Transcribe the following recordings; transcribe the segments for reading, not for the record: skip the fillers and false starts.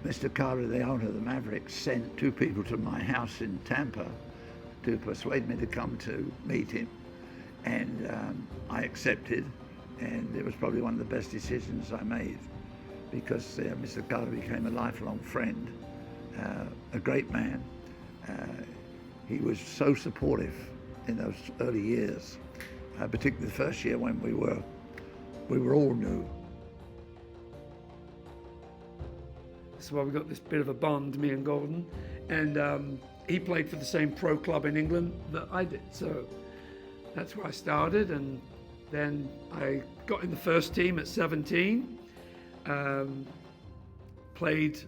Mr. Carter, the owner of the Mavericks, sent two people to my house in Tampa to persuade me to come to meet him. And I accepted, and it was probably one of the best decisions I made, because Mr. Carter became a lifelong friend, a great man. He was so supportive in those early years, particularly the first year when we were all new. So we got this bit of a bond, me and Gordon, and he played for the same pro club in England that I did. So that's where I started, and then I got in the first team at 17. Played,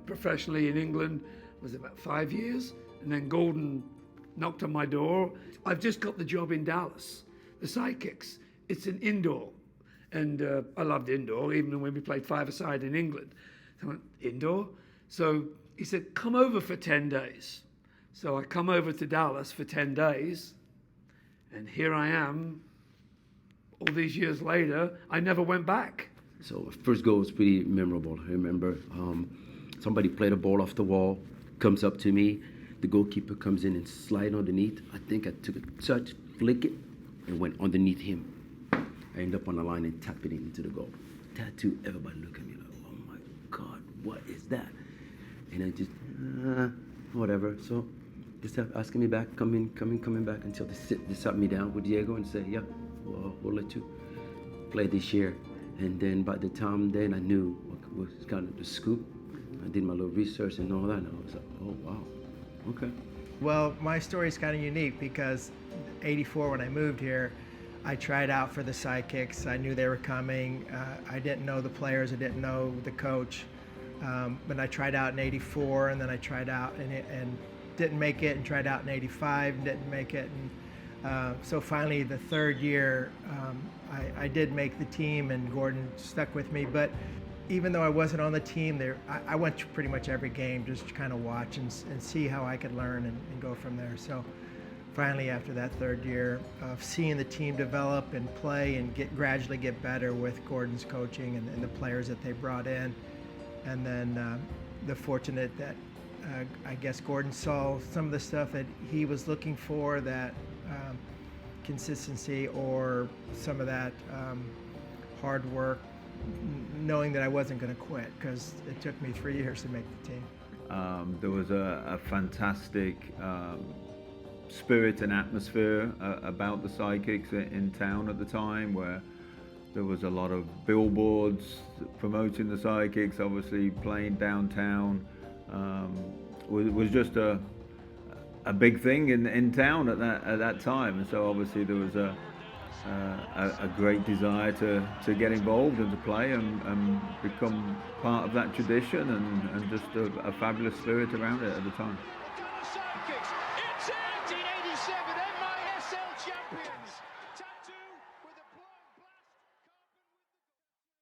professionally in England. Was about 5 years, and then Gordon knocked on my door. I've just got the job in Dallas, the Sidekicks. It's an indoor, and I loved indoor, even when we played five-a-side in England. So I went, indoor? So he said, come over for 10 days. So I come over to Dallas for 10 days, and here I am, all these years later. I never went back. So first goal was pretty memorable. I remember somebody played a ball off the wall, comes up to me, the goalkeeper comes in and slide underneath. I think I took a touch, flick it, and went underneath him. I end up on the line and tap it into the goal. Tattoo, everybody look at me like, oh my God, what is that? And I just, whatever. So just kept asking me back, coming back until they sat me down with Diego and said, yeah, we'll let you play this year. And then by the time then I knew what was kind of the scoop. I did my little research and all that, and I was like, oh, wow, okay. Well, my story is kind of unique because '84, when I moved here, I tried out for the Sidekicks. I knew they were coming. I didn't know the players. I didn't know the coach. But I tried out in '84, and then I tried out and didn't make it, and tried out in '85 and didn't make it. And so finally, the third year, I did make the team, and Gordon stuck with me. But even though I wasn't on the team, I went to pretty much every game just to kind of watch and see how I could learn and go from there. So finally, after that third year of seeing the team develop and play and gradually get better with Gordon's coaching and the players that they brought in, and then the fortunate that I guess Gordon saw some of the stuff that he was looking for, that consistency or some of that hard work, knowing that I wasn't going to quit, because it took me 3 years to make the team. There was a fantastic spirit and atmosphere about the Sidekicks in town at the time, where there was a lot of billboards promoting the Sidekicks, obviously playing downtown. Was just a big thing in town at that time, and so obviously there was a great desire to get involved and to play and become part of that tradition, and just a fabulous spirit around it at the time. It's 1987 MISL champions.